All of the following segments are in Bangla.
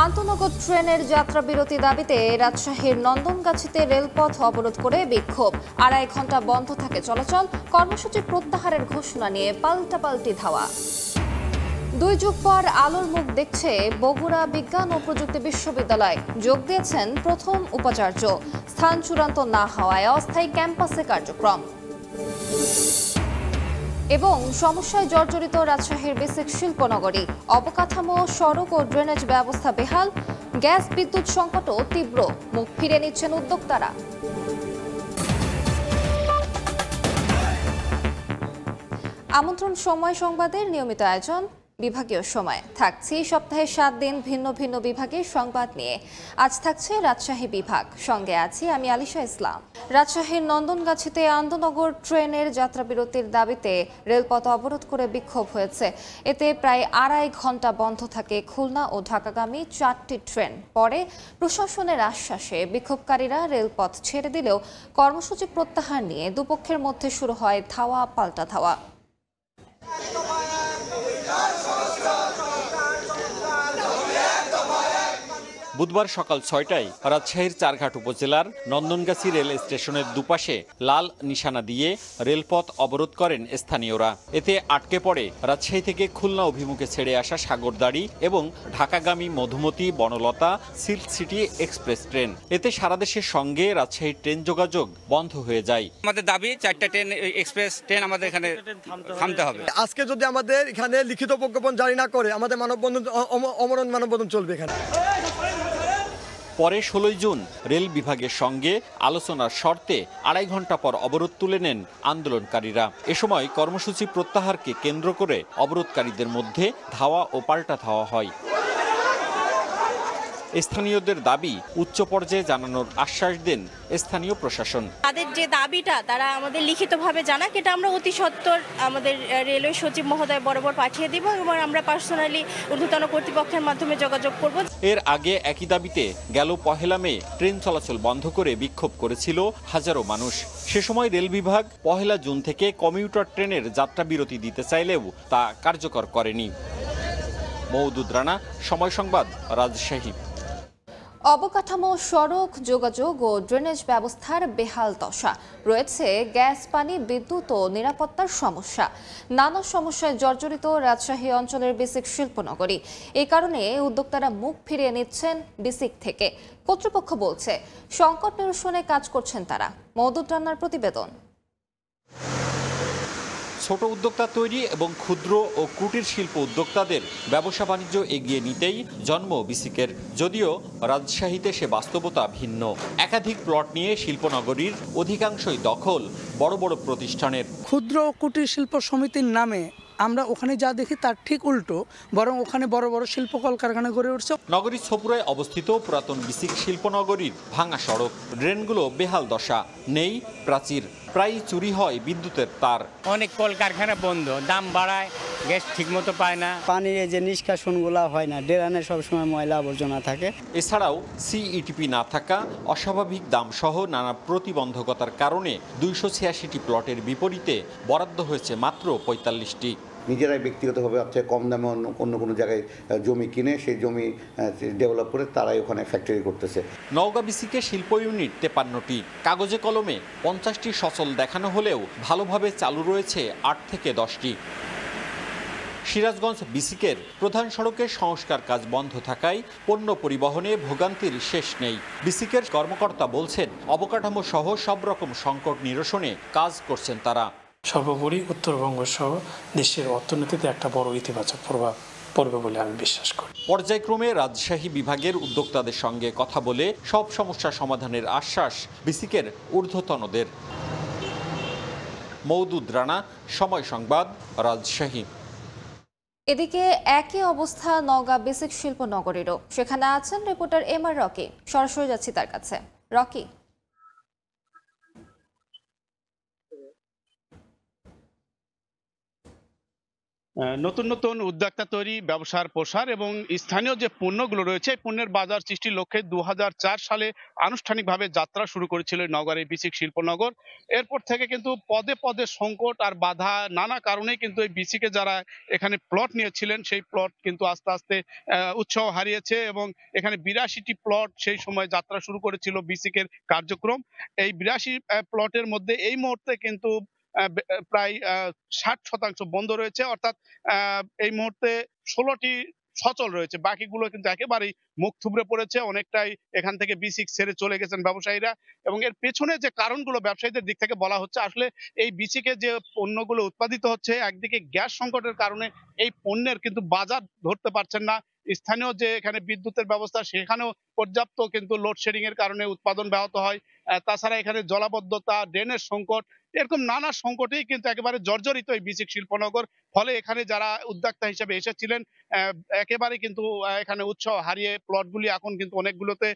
আন্তনগর ট্রেনের যাত্রা বিরতি দাবিতে রাজশাহীর নন্দনগাছিতে রেলপথ অবরোধ করে বিক্ষোভ। ২.৫ ঘন্টা বন্ধ থাকে চলাচল। কর্মসূচি প্রত্যাহারের ঘোষণা নিয়ে পাল্টাপাল্টি ধাওয়া। ২ যুগ পর আলোর মুখ দেখছে বগুড়া বিজ্ঞান ও প্রযুক্তি বিশ্ববিদ্যালয়। যোগ দিয়েছেন প্রথম উপাচার্য। স্থান চূড়ান্ত না হওয়ায় অস্থায়ী ক্যাম্পাসে কার্যক্রম। এবং সমস্যায় জর্জরিত রাজশাহীর বেসিক শিল্পনগরী। অবকাঠামো, সড়ক ও ড্রেনেজ ব্যবস্থা বেহাল। গ্যাস বিদ্যুৎ সংকটও তীব্র। মুখ ফিরে নিচ্ছেন উদ্যোক্তারা। আমন্ত্রণ সময় সংবাদের নিয়মিত আয়োজন বিভাগীয় সময়। থাকছি সপ্তাহে ৭ দিন ভিন্ন ভিন্ন বিভাগের সংবাদ নিয়ে। আজ থাকছে রাজশাহী বিভাগ, সঙ্গে আছি আমি আলিশা ইসলাম। রাজশাহীর নন্দনগাছিতে আন্তনগর ট্রেনের যাত্রা বিরতির দাবিতে রেলপথ অবরোধ করে বিক্ষোভ হয়েছে। এতে প্রায় ২.৫ ঘন্টা বন্ধ থাকে খুলনা ও ঢাকাগামী ৪টি ট্রেন। পরে প্রশাসনের আশ্বাসে বিক্ষোভকারীরা রেলপথ ছেড়ে দিলেও কর্মসূচি প্রত্যাহার নিয়ে দুপক্ষের মধ্যে শুরু হয় ধাওয়া পাল্টা ধাওয়া। বুধবার সকাল ৬টায় রাজশাহীর চারঘাট উপজেলার নন্দনগাছি রেল স্টেশনের দুপাশে লাল নিশানা দিয়ে রেলপথ অবরোধ করেন স্থানীয়রা। এতে আটকে পড়ে রাজশাহী থেকে খুলনা অভিমুখে ছেড়ে আসা সাগরদাড়ি এবং ঢাকাগামী Madhumati, Banalata, silk city express train. এতে সারা দেশের সঙ্গে রাজশাহীর ট্রেন যোগাযোগ বন্ধ হয়ে যায়। আমাদের দাবি 4টা ট্রেন এক্সপ্রেস ট্রেন আমাদের এখানে থামতে হবে। আজকে যদি আমাদের এখানে লিখিত প্রজ্ঞাপন জারি না করে আমাদের মানববন্ধন অমরণ মানববন্ধন চলবে এখানে। পরে ১৬ জুন রেল বিভাগের সঙ্গে আলোচনার শর্তে ২.৫ ঘন্টা পর অবরোধ তুলে নেন আন্দোলনকারীরা। এ সময় কর্মসূচি প্রত্যাহারকে কেন্দ্র করে অবরোধকারীদের মধ্যে ধাওয়া ও পাল্টা ধাওয়া হয়। স্থানীয়দের দাবি উচ্চ পর্যায়ে জানানোর আশ্বাস দেন স্থানীয় প্রশাসন। তাদের যে দাবিটা তারা আমাদের লিখিতভাবে জানাক, এটা আমরা অতি সত্বর আমাদের রেলওয়ে সচিব মহোদয় বরাবর পাঠিয়ে দিব এবং আমরা পার্সোনালি ঊর্ধ্বতন কর্তৃপক্ষের মাধ্যমে যোগাযোগ করব। এর আগে একই দাবিতে গেল ১লা মে ট্রেন চলাচল বন্ধ করে বিক্ষোভ করেছিল হাজারো মানুষ। সে সময় রেল বিভাগ ১লা জুন থেকে কমিউটার ট্রেনের যাত্রা বিরতি দিতে চাইলেও তা কার্যকর করেনি। মওদুদ রানা, সময় সংবাদ, রাজশাহী। অবকাঠামো, সড়ক, যোগাযোগ ও ড্রেনেজ ব্যবস্থার বেহাল দশা। রয়েছে গ্যাস, পানি, বিদ্যুৎ ও নিরাপত্তার সমস্যা। নানা সমস্যায় জর্জরিত রাজশাহী অঞ্চলের বেসিক শিল্পনগরী। এই কারণে উদ্যোক্তারা মুখ ফিরিয়ে নিচ্ছেন বেসিক থেকে। কর্তৃপক্ষ বলছে সংকট নিরসনে কাজ করছেন তারা। মওদুদ রান্নার প্রতিবেদন। ছোট উদ্যোক্তা তৈরি এবং ক্ষুদ্র ও কুটির শিল্প উদ্যোক্তাদের ব্যবসা বাণিজ্য এগিয়ে নিতেই জন্ম বিসিকের। যদিও রাজশাহীতে সে বাস্তবতা ভিন্ন। একাধিক প্লট নিয়ে শিল্পনগরীর অধিকাংশই দখল বড় বড় প্রতিষ্ঠানের। ক্ষুদ্র ও কুটির শিল্প সমিতির নামে আমরা ওখানে যা দেখি তার ঠিক উল্টো, বরং ওখানে বড় বড় শিল্প কলকারখানা গড়ে উঠছে। নগরীর ছপুরায় অবস্থিত পুরাতন বিসিক শিল্পনগরীর ভাঙা সড়ক, ড্রেনগুলো বেহাল দশা, নেই প্রাচীর, প্রায় চুরি হয় বিদ্যুতের তার। অনেক কলকারখানা বন্ধ, দাম বাড়ায়, গ্যাস ঠিকমতো পায় না, পানির যে নিষ্কাশনগুলো হয় না, ড্রেনে সবসময় ময়লা আবর্জনা থাকে। এছাড়াও সিইটিপি না থাকা, অস্বাভাবিক দাম সহ নানা প্রতিবন্ধকতার কারণে ২৮৬টি প্লটের বিপরীতে বরাদ্দ হয়েছে মাত্র ৪৫টি। নিজেরাই ব্যক্তিগতভাবে কম দামে অন্য কোনো জায়গায় জমি কিনে সেই জমি ডেভেলপ করে তারাই ওখানে ফ্যাক্টরি করতেছে। নওগাঁ বিসিকে শিল্প ইউনিট ৫৩টি, কাগজে কলমে ৫০টি সচল দেখানো হলেও ভালোভাবে চালু রয়েছে ৮ থেকে ১০টি। সিরাজগঞ্জ বিসিকের প্রধান সড়কের সংস্কার কাজ বন্ধ থাকায় পণ্য পরিবহনে ভোগান্তির শেষ নেই। বিসিকের কর্মকর্তা বলছেন অবকাঠামো সহ সব রকম সংকট নিরসনে কাজ করছেন তারা। সর্বোপরি উত্তরবঙ্গ সহ দেশের অর্থনীতিতে একটা বড় ইতিবাচক প্রভাব পড়বে বলে আমি বিশ্বাস করি। পর্যায়ক্রমে রাজশাহী বিভাগের উদ্যোক্তাদের সঙ্গে কথা বলে সব সমস্যা সমাধানের আশ্বাস বিসিকের ঊর্ধ্বতনদের। মওদুদ রানা, সময় সংবাদ, রাজশাহী। এদিকে একই অবস্থা নওগাঁ বেসিক শিল্পনগরীরও। সেখানে আছেন রিপোর্টার এমআর রকি। সরাসরি যাচ্ছি তার কাছে। রকি, নতুন নতুন উদ্যোক্তা তৈরি, ব্যবসার প্রসার এবং স্থানীয় যে পণ্যগুলো রয়েছে এই পণ্যের বাজার সৃষ্টির লক্ষ্যে 2004 সালে আনুষ্ঠানিকভাবে যাত্রা শুরু করেছিল নওগাঁর এই বিসিক শিল্পনগর। এরপর থেকে কিন্তু পদে পদে সংকট আর বাধা নানা কারণে কিন্তু এই বিসিকে যারা এখানে প্লট নিয়েছিলেন সেই প্লট কিন্তু আস্তে আস্তে উৎসাহ হারিয়েছে এবং এখানে 82টি প্লট সেই সময় যাত্রা শুরু করেছিল বিসিকের কার্যক্রম। এই 82 প্লটের মধ্যে এই মুহূর্তে কিন্তু প্রায় 60% বন্ধ রয়েছে, অর্থাৎ এই মুহূর্তে 16টি সচল রয়েছে, বাকিগুলো কিন্তু একেবারেই মুখ থুবড়ে পড়েছে। অনেকটাই এখান থেকে বিসিক ছেড়ে চলে গেছেন ব্যবসায়ীরা এবং এর পেছনে যে কারণগুলো ব্যবসায়ীদের দিক থেকে বলা হচ্ছে, আসলে এই বিসিকে যে পণ্যগুলো উৎপাদিত হচ্ছে একদিকে গ্যাস সংকটের কারণে এই পণ্যের কিন্তু বাজার ধরতে পারছেন না। স্থানীয় যে এখানে বিদ্যুতের ব্যবস্থা সেখানেও পর্যাপ্ত কিন্তু লোডশেডিং এর কারণে উৎপাদন ব্যাহত হয়। তাছাড়া এখানে জলাবদ্ধতা, ড্রেনের সংকট, এরকম নানা সংকটেই কিন্তু একেবারে জর্জরিত এই বিসিক শিল্পনগর। ফলে এখানে যারা উদ্যোক্তা হিসেবে এসেছিলেন একেবারে কিন্তু এখানে উৎসাহ হারিয়ে প্লটগুলি এখন কিন্তু অনেকগুলোতে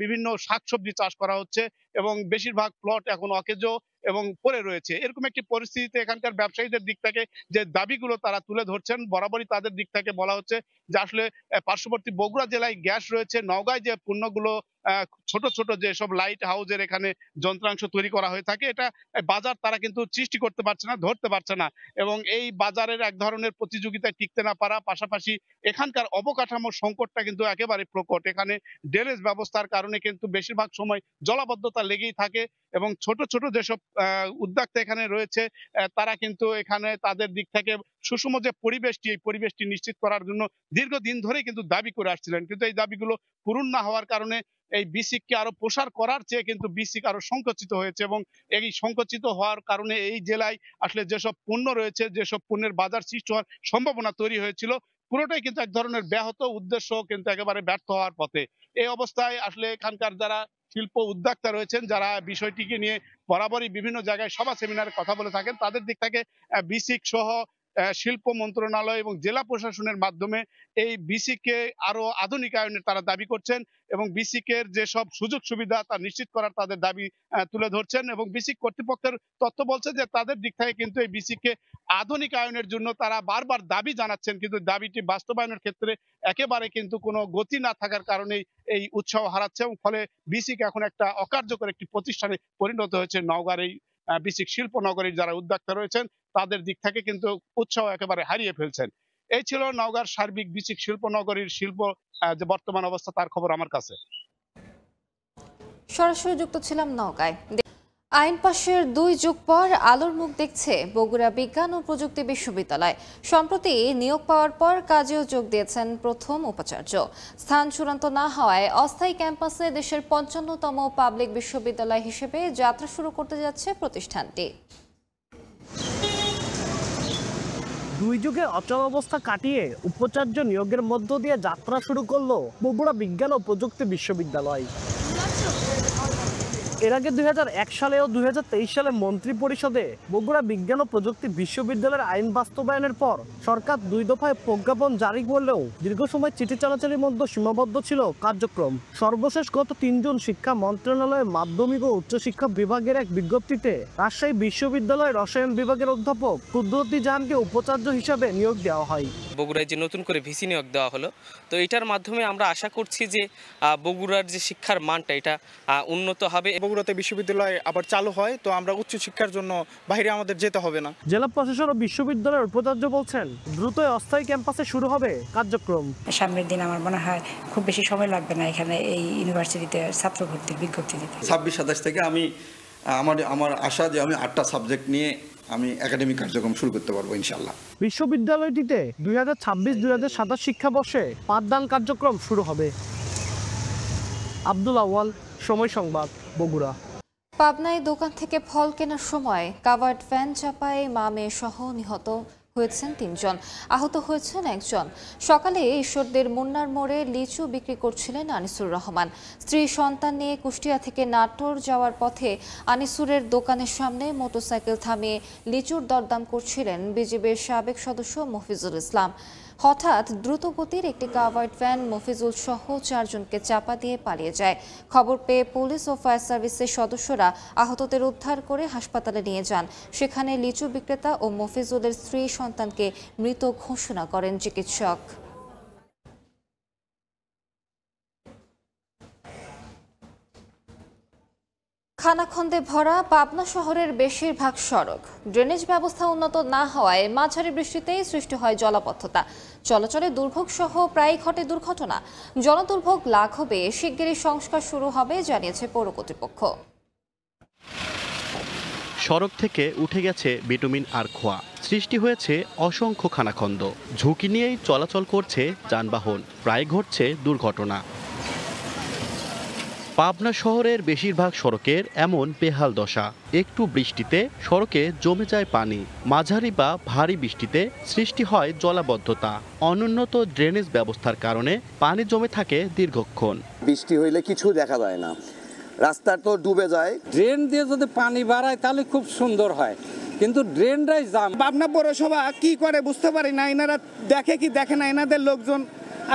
বিভিন্ন শাকসবজি চাষ করা হচ্ছে এবং বেশিরভাগ প্লট এখন অকেজো এবং পড়ে রয়েছে। এরকম একটি পরিস্থিতিতে এখানকার ব্যবসায়ীদের দিক থেকে যে দাবিগুলো তারা তুলে ধরছেন, বরাবরই তাদের দিক থেকে বলা হচ্ছে যে আসলে পার্শ্ববর্তী বগুড়া জেলায় গ্যাস রয়েছে, নওগাঁয় যে পণ্যগুলো ছোট ছোট যেসব লাইট হাউসের এখানে যন্ত্রাংশ তৈরি করা হয়ে থাকে এটা বাজার তারা কিন্তু সৃষ্টি করতে পারছে না, ধরতে পারছে না এবং এই বাজারের এক ধরনের প্রতিযোগিতায় টিকতে না পারা, পাশাপাশি এখানকার অবকাঠামোর সংকটটা কিন্তু একেবারে প্রকট। এখানে ড্রেনেজ ব্যবস্থার কারণে কিন্তু বেশিরভাগ সময় জলাবদ্ধতা লেগেই থাকে এবং ছোট ছোট যেসব উদ্যোক্তা এখানে রয়েছে তারা কিন্তু এখানে তাদের দিক থেকে সুষম যে পরিবেশটি, এই পরিবেশটি নিশ্চিত করার জন্য দীর্ঘদিন ধরে কিন্তু দাবি করে আসছিলেন, কিন্তু এই দাবিগুলো পূরণ না হওয়ার কারণে এই বিসিককে আরো প্রসার করার চেয়ে কিন্তু বিসিক আরো সংকুচিত হয়েছে এবং এই সংকুচিত হওয়ার কারণে এই জেলায় আসলে যেসব পণ্য রয়েছে, যেসব পণ্যের বাজার সৃষ্টি হওয়ার সম্ভাবনা তৈরি হয়েছিল পুরোটাই কিন্তু এক ধরনের ব্যাহত, উদ্দেশ্য কিন্তু একেবারে ব্যর্থ হওয়ার পথে। এই অবস্থায় আসলে এখানকার যারা শিল্প উদ্যোক্তা রয়েছেন, যারা বিষয়টিকে নিয়ে বরাবরই বিভিন্ন জায়গায় সভা সেমিনারে কথা বলে থাকেন, তাদের দিক থেকে বিসিক সহ শিল্প মন্ত্রণালয় এবং জেলা প্রশাসনের মাধ্যমে এই বিসিকে আরো আধুনিকায়নের তারা দাবি করছেন এবং বিসিকের যেসব সুযোগ সুবিধা তা নিশ্চিত করার তাদের দাবি তুলে ধরছেন এবং বিসিক কর্তৃপক্ষের তথ্য বলছে যে তাদের দিক থেকে কিন্তু এই বিসিকে আধুনিকায়নের জন্য তারা বারবার দাবি জানাচ্ছেন, কিন্তু দাবিটি বাস্তবায়নের ক্ষেত্রে একেবারে কিন্তু কোনো গতি না থাকার কারণেই এই উৎসাহ হারাচ্ছে এবং ফলে বিসিক এখন একটা অকার্যকর একটি প্রতিষ্ঠানে পরিণত হয়েছে। নওগাঁর এই বিসিক শিল্পনগরীর যারা উদ্যোক্তা রয়েছেন তাদের দিক থেকে কিন্তু উৎসাহ একেবারে হারিয়ে ফেলছেন। এই ছিল নওগাঁর সার্বিক বিসিক শিল্পনগরীর শিল্প যে বর্তমান অবস্থা তার খবর আমার কাছে। সরাসরি যুক্ত ছিলাম নওগাঁয়। আইন পাশের 2 যুগ পর আলোর মুখ দেখছে বগুড়া বিজ্ঞান ও প্রযুক্তি বিশ্ববিদ্যালয়। সম্প্রতি নিয়োগ পাওয়ার পর কাজেও যোগ দিয়েছেন প্রথম উপাচার্য। স্থান চূড়ান্ত না হওয়ায় অস্থায়ী ক্যাম্পাসে দেশের 55তম পাবলিক বিশ্ববিদ্যালয় হিসেবে যাত্রা শুরু করতে যাচ্ছে প্রতিষ্ঠানটি। 2 যুগের অচল অবস্থা কাটিয়ে উপাচার্য নিয়োগের মধ্য দিয়ে যাত্রা শুরু করলো বগুড়া বিজ্ঞান ও প্রযুক্তি বিশ্ববিদ্যালয়। এর আগে 2001 সালে ও 2023 সালে মন্ত্রী পরিষদে বগুড়া বিজ্ঞান ও প্রযুক্তি বিশ্ববিদ্যালয়ের আইন বাস্তবায়নের পর সরকার 2 দফায় প্রজ্ঞাপন জারি করলেও দীর্ঘ সময় চিঠি চালাচালির মধ্যে সীমাবদ্ধ ছিল কার্যক্রম। সর্বশেষ গত 3 জুন শিক্ষা মন্ত্রণালয়ের মাধ্যমিক ও উচ্চশিক্ষা বিভাগের এক বিজ্ঞপ্তিতে রাজশাহী বিশ্ববিদ্যালয়ের রসায়ন বিভাগের অধ্যাপক কুদরতি জাহানকে উপাচার্য হিসাবে নিয়োগ দেওয়া হয়। বগুড়ায় যে নতুন করে ভিসি নিয়োগ দেওয়া হলো, তো এটার মাধ্যমে আমরা আশা করছি যে বগুড়ার যে শিক্ষার মানটা এটা উন্নত হবে। বগুড়াতে বিশ্ববিদ্যালয় আবার চালু হয় তো আমরা উচ্চ শিক্ষার জন্য বাইরে আমাদের যেতে হবে না। জেলা প্রশাসন ও বিশ্ববিদ্যালয়ের উপাচার্য বলছেন দ্রুতই অস্থায়ী ক্যাম্পাসে শুরু হবে কার্যক্রম। সামনের দিন আমার মনে হয় খুব বেশি সময় লাগবে না এখানে এই ইউনিভার্সিটিতে ছাত্র ভর্তির বিজ্ঞপ্তি দিতে। 26-27 থেকে আমি আমার আশা যে আমি 8টা সাবজেক্ট নিয়ে আমি একাডেমিক কার্যক্রম শুরু করতে পারবো ইনশাআল্লাহ। বিশ্ববিদ্যালয়টিতে 2026-2027 শিক্ষাবর্ষে পাঠদান কার্যক্রম শুরু হবে। আব্দুল আওয়াল, সময় সংবাদ, বগুড়া। পাবনায় দোকান থেকে ফল কেনার সময় কাভার্ড ভ্যান চাপায় মা মেয়ে সহ নিহত হয়েছেন 3 জন, আহত হয়েছেন 1 জন। সকালে ঈশ্বরদের মুন্নার মোড়ে লিচু বিক্রি করছিলেন আনিসুর রহমান। স্ত্রী সন্তান নিয়ে কুষ্টিয়া থেকে নাটোর যাওয়ার পথে আনিসুরের দোকানের সামনে মোটরসাইকেল থামিয়ে লিচুর দরদাম করছিলেন বিজিবির সাবেক সদস্য মফিজুল ইসলাম। হঠাৎ দ্রুতগতির একটি কাভার্ড ভ্যান মফিজুল সহ 4 জনকে চাপা দিয়ে পালিয়ে যায়। খবর পেয়ে পুলিশ ও ফায়ার সার্ভিসের সদস্যরা আহতদের উদ্ধার করে হাসপাতালে নিয়ে যান। সেখানে লিচু বিক্রেতা ও মফিজুলের স্ত্রী সন্তানকে মৃত ঘোষণা করেন চিকিৎসক। খানাখন্দে ভরা পাবনা শহরের বেশিরভাগ সড়ক। ড্রেনেজ ব্যবস্থা উন্নত না হওয়ায় মাঝারি বৃষ্টিতেই সৃষ্টি হয় জলাবদ্ধতা। চলাচলে দুর্ভোগ সহ প্রায় ঘটে দুর্ঘটনা। জনদুর্ভোগ লাঘবে শিগগিরই সংস্কার শুরু হবে জানিয়েছে পৌর কর্তৃপক্ষ। সড়ক থেকে উঠে গেছে বিটুমিন আর খোয়া, সৃষ্টি হয়েছে অসংখ্য খানাখন্দ। ঝুঁকি নিয়েই চলাচল করছে যানবাহন, প্রায় ঘটছে দুর্ঘটনা। পাবনা শহরের বেশিরভাগ সড়কের এমন বেহাল দশা। একটু বৃষ্টিতে সড়কে জমে যায় পানি, মাঝারি বা ভারী বৃষ্টিতে সৃষ্টি হয় জলাবদ্ধতা। অনুন্নত ড্রেনেজ ব্যবস্থার কারণে পানি জমে থাকে দীর্ঘক্ষণ। বৃষ্টি হইলে কিছু দেখা যায় না, রাস্তা তো ডুবে যায়। ড্রেন দিয়ে যদি পানি বাড়ায় তাহলে খুব সুন্দর হয়, কিন্তু ড্রেনটাই জাম। পাবনা পৌরসভা কি করে বুঝতে পারি না, এনারা দেখে কি দেখে না, এনাদের লোকজন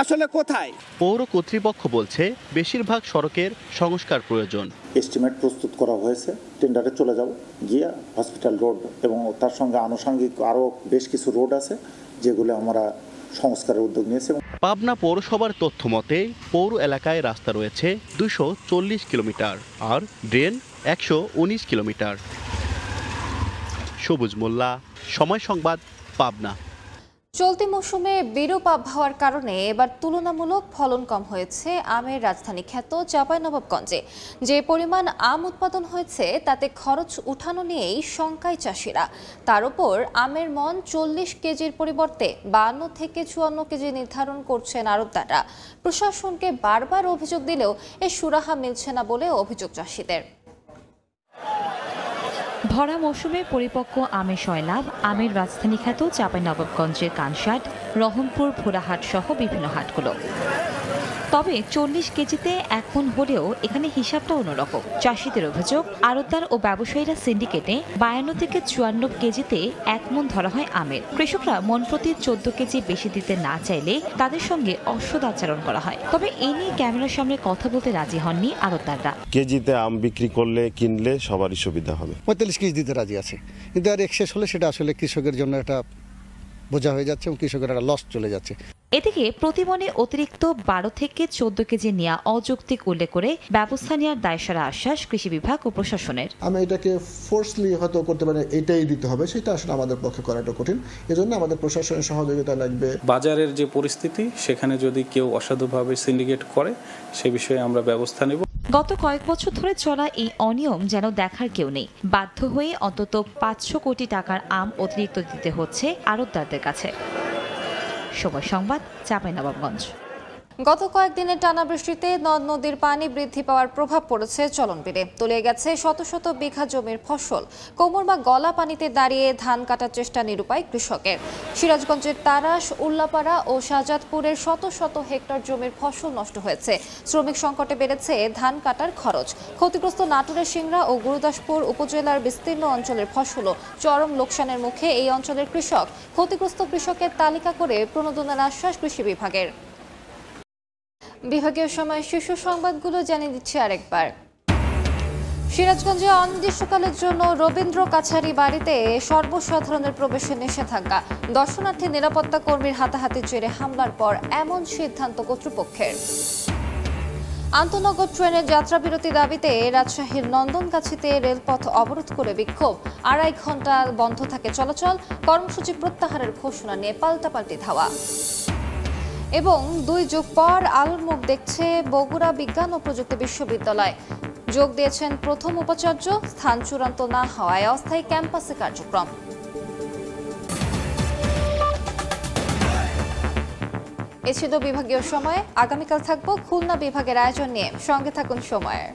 আসলে কোথায়? পৌর কর্তৃপক্ষ বলছে বেশিরভাগ সড়কের সংস্কার প্রয়োজন। এস্টিমেট প্রস্তুত করা হয়েছে, টেন্ডারে চলে যাব, গিয়ে হসপিটাল রোড এবং তার সঙ্গে আনুষঙ্গিক আরও বেশ কিছু রোড আছে যেগুলো আমরা সংস্কারের উদ্যোগ নিয়েছি। পাবনা পৌরসভার তথ্য মতে পৌর এলাকায় রাস্তা রয়েছে 240 কিলোমিটার আর ড্রেন 119 কিলোমিটার। সবুজ মোল্লা, সময় সংবাদ, পাবনা। চলতি মৌসুমে বিরূপ আবহাওয়ার কারণে এবার তুলনামূলক ফলন কম হয়েছে আমের রাজধানী খ্যাত চাঁপাইনবাবগঞ্জে। যে পরিমাণ আম উৎপাদন হয়েছে তাতে খরচ উঠানো নিয়েই শঙ্কায় চাষিরা। তার উপর আমের মন 40 কেজির পরিবর্তে 52 থেকে 54 কেজি নির্ধারণ করছেন আড়তদাররা। প্রশাসনকে বারবার অভিযোগ দিলেও এর সুরাহা মিলছে না বলে অভিযোগ চাষিদের। ভরা মৌসুমে পরিপক্ক আমের সয়লাভ আমের রাজধানী খ্যাত চাঁপাইনবাবগঞ্জের কানসাট, রহমপুর, ভোলাহাট সহ বিভিন্ন হাটগুলো। তবে 40 কেজিতে 1 মণ হলেও এখানে হিসাবটা অন্যরকম। চাষিদের অভিযোগ, আড়তদার ও ব্যবসায়ীরা সিন্ডিকেটে 52 থেকে 54 কেজিতে 1 মণ ধরা হয় আমের। কৃষকরা মণ প্রতি 14 কেজি বেশি দিতে না চাইলে তাদের সঙ্গে অসৎ আচরণ করা হয়। তবে এ নিয়ে ক্যামেরার সামনে কথা বলতে রাজি হননি আড়তদাররা। কেজিতে আম বিক্রি করলে কিনলে সবারই সুবিধা হবে। 45 কেজি দিতে রাজি আছে, কিন্তু আর এক্সেস হলে সেটা আসলে কৃষকের জন্য একটা বোঝা হয়ে যাচ্ছে এবং কৃষকের একটা লস চলে যাচ্ছে। এদিকে প্রতিমণে অতিরিক্ত 12 থেকে 14 কেজি নেওয়া অযৌক্তিক উল্লেখ করে ব্যবস্থা নেওয়ার দায়সারা আশ্বাস কৃষি বিভাগ ও প্রশাসনের। আমি এটাকে ফোর্সলি হয়তো করতে পারি, এটাই দিতে হবে, সেটা আসলে আমাদের পক্ষে করাটা কঠিন। এজন্য আমাদের প্রশাসনের সহযোগিতা লাগবে। বাজারের যে পরিস্থিতি, সেখানে যদি কেউ অসাধুভাবে সিন্ডিকেট করে সে বিষয়ে আমরা ব্যবস্থা নেব। গত কয়েক বছর ধরে চলা এই অনিয়ম যেন দেখার কেউ নেই। বাধ্য হয়ে অন্তত 500 কোটি টাকার আম অতিরিক্ত দিতে হচ্ছে আড়তদারদের কাছে। সময় সংবাদ, চাঁপাইনবাবগঞ্জ। গত কয়েকদিনের টানা বৃষ্টিতে নদ নদীর পানি বৃদ্ধি পাওয়ার প্রভাব পড়েছে চলনবিলে। তলিয়ে গেছে শত শত বিঘা জমির ফসল। কোমর বা গলা পানিতে দাঁড়িয়ে ধান কাটার চেষ্টা নিরুপায় কৃষকের। সিরাজগঞ্জের তারাস, উল্লাপাড়া ও শাহজাদপুরের শত শত হেক্টর জমির ফসল নষ্ট হয়েছে। শ্রমিক সংকটে বেড়েছে ধান কাটার খরচ। ক্ষতিগ্রস্ত নাটোরের সিংড়া ও গুরুদাসপুর উপজেলার বিস্তীর্ণ অঞ্চলের ফসলও চরম লোকসানের মুখে এই অঞ্চলের কৃষক। ক্ষতিগ্রস্ত কৃষকের তালিকা করে প্রণোদনার আশ্বাস কৃষি বিভাগের। বিভাগীয় সময় শীর্ষ সংবাদগুলো জানিয়ে দিচ্ছে আরেকবার। সিরাজগঞ্জে অনির্দিষ্টকালের জন্য রবীন্দ্র কাছারি বাড়িতে সর্বসাধারণের প্রবেশে নিষেধাজ্ঞা। দর্শনার্থী নিরাপত্তা কর্মীর হাতাহাতি জেরে হামলার পর এমন সিদ্ধান্ত কর্তৃপক্ষের। আন্তনগর ট্রেনের যাত্রা বিরতি দাবিতে রাজশাহীর নন্দনগাছিতে রেলপথ অবরোধ করে বিক্ষোভ। 2.5 ঘন্টা বন্ধ থাকে চলাচল। কর্মসূচি প্রত্যাহারের ঘোষণা নিয়ে পাল্টাপাল্টি ধাওয়া। এবং 2 যুগ পর আলোর মুখ দেখছে বগুড়া বিজ্ঞান ও প্রযুক্তি বিশ্ববিদ্যালয়। যোগ দিয়েছেন প্রথম উপাচার্য। স্থান চূড়ান্ত না হওয়ায় অস্থায়ী ক্যাম্পাসে কার্যক্রম। এ ছিল বিভাগীয় সময়। আগামীকাল থাকবো খুলনা বিভাগের আয়োজন নিয়ে। সঙ্গে থাকুন সময়ের।